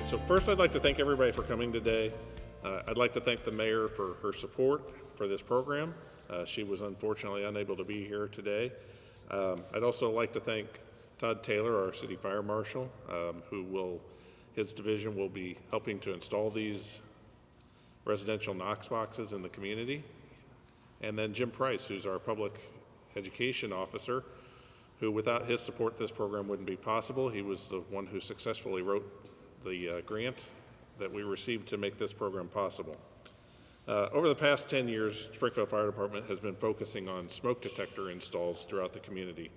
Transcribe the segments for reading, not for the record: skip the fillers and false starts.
So first I'd like to thank everybody for coming today. I'd like to thank the mayor for her support for this program. She was unfortunately unable to be here today. I'd also like to thank Todd Taylor, our city fire marshal, his division will be helping to install these residential Knox boxes in the community. And then Jim Price, who's our public education officer, who without his support this program wouldn't be possible. He was the one who successfully wrote the grant that we received to make this program possible. Over the past 10 years, Springfield Fire Department has been focusing on smoke detector installs throughout the community.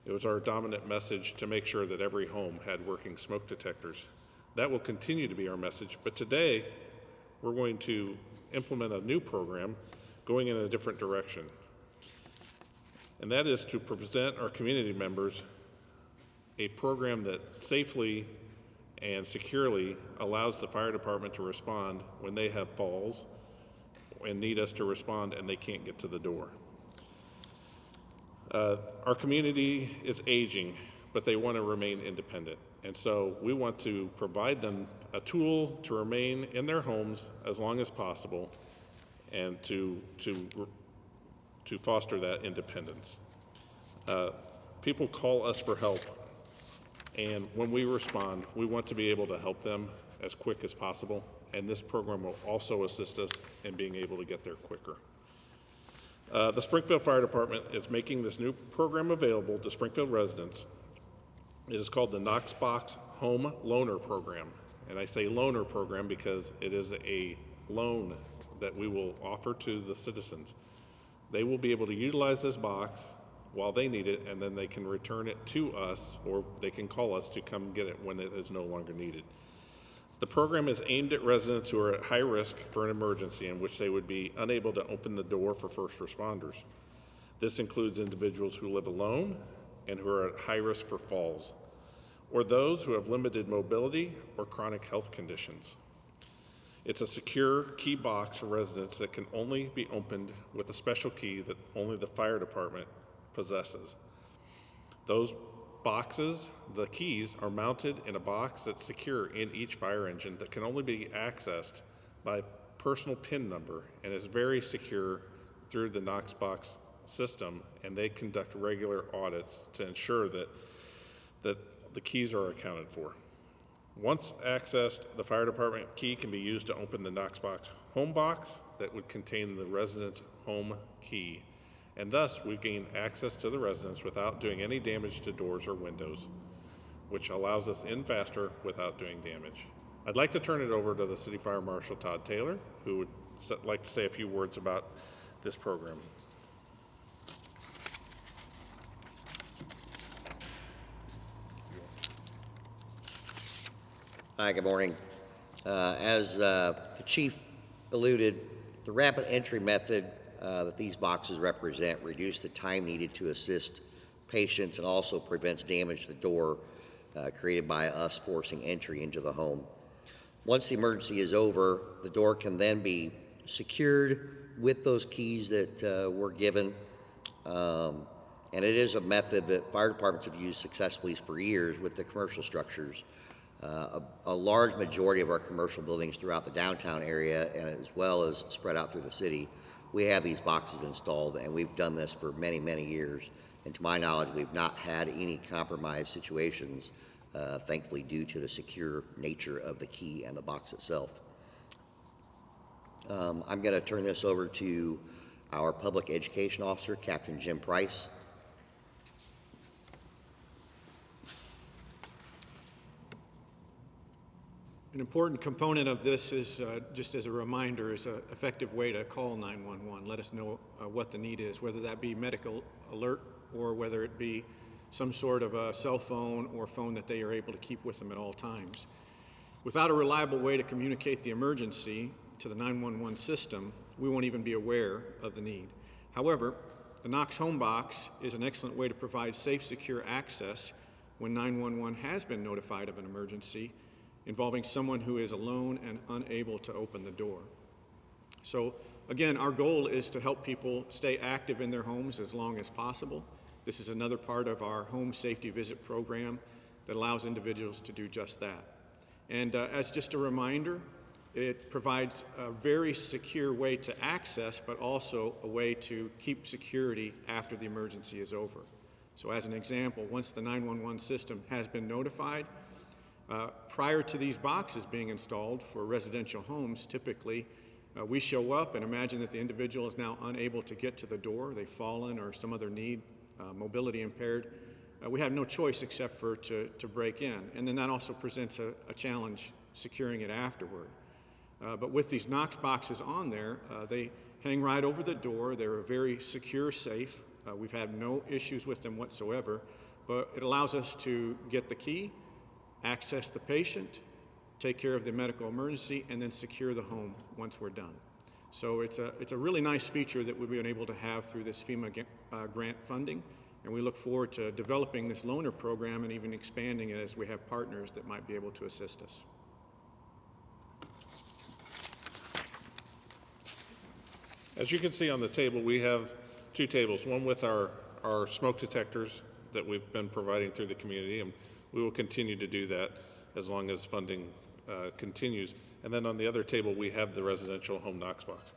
It was our dominant message to make sure that every home had working smoke detectors. That will continue to be our message, but today we're going to implement a new program going in a different direction. And that is to present our community members a program that safely and securely allows the fire department to respond when they have falls and need us to respond and they can't get to the door. Our community is aging, but they want to remain independent. And so we want to provide them a tool to remain in their homes as long as possible and to foster that independence. People call us for help, and when we respond, we want to be able to help them as quick as possible, and this program will also assist us in being able to get there quicker. The Springfield Fire Department is making this new program available to Springfield residents. It is called the Knox Box Home Loaner Program, and I say loaner program because it is a loan that we will offer to the citizens. They will be able to utilize this box while they need it, and then they can return it to us, or they can call us to come get it when it is no longer needed. The program is aimed at residents who are at high risk for an emergency in which they would be unable to open the door for first responders. This includes individuals who live alone and who are at high risk for falls, or those who have limited mobility or chronic health conditions. It's a secure key box for residents that can only be opened with a special key that only the fire department possesses. Those boxes, the keys, are mounted in a box that's secure in each fire engine that can only be accessed by personal PIN number and is very secure through the Knox Box system, and they conduct regular audits to ensure that the keys are accounted for. Once accessed, the fire department key can be used to open the Knox Box HomeBox that would contain the resident's home key. And thus, we gain access to the residence without doing any damage to doors or windows, which allows us in faster without doing damage. I'd like to turn it over to the City Fire Marshal, Todd Taylor, who would like to say a few words about this program. Hi, good morning. As the chief alluded, the rapid entry method that these boxes represent reduce the time needed to assist patients and also prevents damage to the door created by us forcing entry into the home. Once the emergency is over, the door can then be secured with those keys that were given. And it is a method that fire departments have used successfully for years with the commercial structures. A large majority of our commercial buildings throughout the downtown area, and as well as spread out through the city, we have these boxes installed, and we've done this for many, many years. And to my knowledge, we've not had any compromised situations, thankfully due to the secure nature of the key and the box itself. I'm going to turn this over to our public education officer, Captain Jim Price. An important component of this is, just as a reminder, is an effective way to call 911. Let us know what the need is, whether that be medical alert or whether it be some sort of a cell phone or phone that they are able to keep with them at all times. Without a reliable way to communicate the emergency to the 911 system, we won't even be aware of the need. However, the Knox HomeBox is an excellent way to provide safe, secure access when 911 has been notified of an emergency involving someone who is alone and unable to open the door. So again, our goal is to help people stay active in their homes as long as possible. This is another part of our home safety visit program that allows individuals to do just that. And as just a reminder, it provides a very secure way to access, but also a way to keep security after the emergency is over. So as an example, once the 911 system has been notified, prior to these boxes being installed for residential homes, typically we show up and imagine that the individual is now unable to get to the door, they've fallen or some other need, mobility impaired. We have no choice except for to break in. And then that also presents a challenge securing it afterward. But with these Knox boxes on there, they hang right over the door. They're a very secure safe. We've had no issues with them whatsoever, but it allows us to get the key, access the patient, take care of the medical emergency, and then secure the home once we're done. So it's a really nice feature that we've been able to have through this FEMA grant funding, and we look forward to developing this loaner program and even expanding it as we have partners that might be able to assist us. As you can see on the table, we have two tables, one with our smoke detectors that we've been providing through the community, and we will continue to do that as long as funding continues. And then on the other table, we have the residential home Knox box.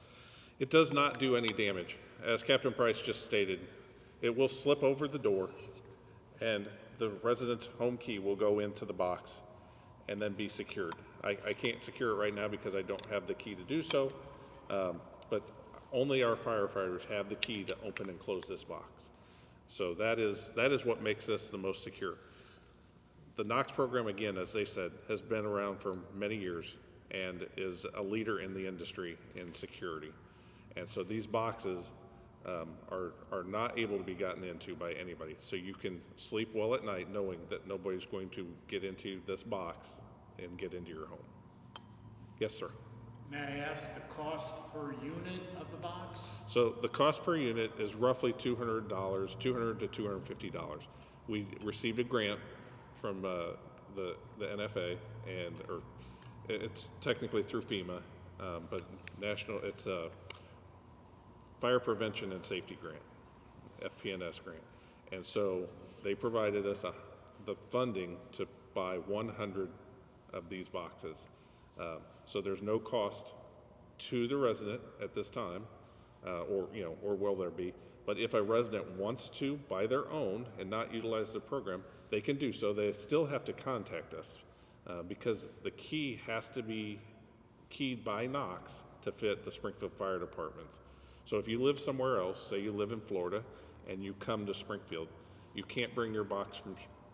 It does not do any damage. As Captain Price just stated, it will slip over the door and the resident's home key will go into the box and then be secured. I can't secure it right now because I don't have the key to do so, but only our firefighters have the key to open and close this box. So that is what makes this the most secure. The Knox program, again, as they said, has been around for many years and is a leader in the industry in security. And so these boxes are not able to be gotten into by anybody. So you can sleep well at night knowing that nobody's going to get into this box and get into your home. Yes, sir. May I ask the cost per unit of the box? So the cost per unit is roughly $200 to $250. We received a grant from the NFA, or it's technically through FEMA, but it's a Fire Prevention and Safety Grant, FP&S grant. And so they provided us the funding to buy 100 of these boxes. So there's no cost to the resident at this time, or will there be? But if a resident wants to buy their own and not utilize the program, they can do so. They still have to contact us because the key has to be keyed by Knox to fit the Springfield Fire Department. So if you live somewhere else, say you live in Florida and you come to Springfield, you can't bring your box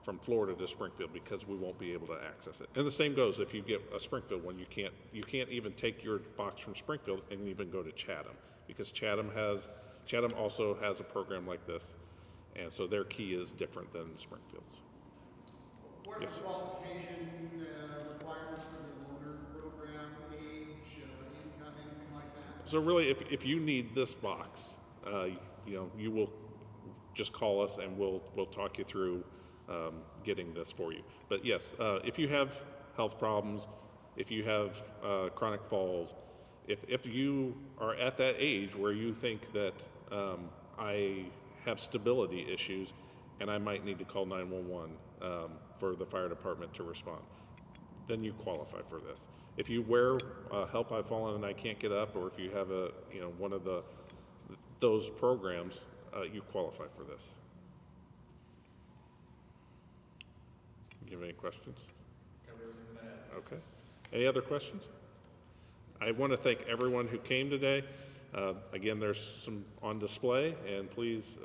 from Florida to Springfield because we won't be able to access it. And the same goes if you get a Springfield one, you can't even take your box from Springfield and even go to Chatham because Chatham also has a program like this, and so their key is different than Springfield's. What are Yes. the qualification requirements for the loaner program, age, income, anything like that? So really, if you need this box, you will just call us and we'll talk you through getting this for you. But yes, if you have health problems, if you have chronic falls, if you are at that age where you think that I have stability issues and I might need to call 911 for the fire department to respond, then you qualify for this. If you wear help I've fallen and I can't get up, or if you have one of those programs, you qualify for this. You have any questions? Okay. Any other questions? I want to thank everyone who came today. Again, there's some on display, and please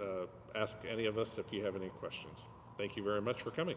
ask any of us if you have any questions. Thank you very much for coming.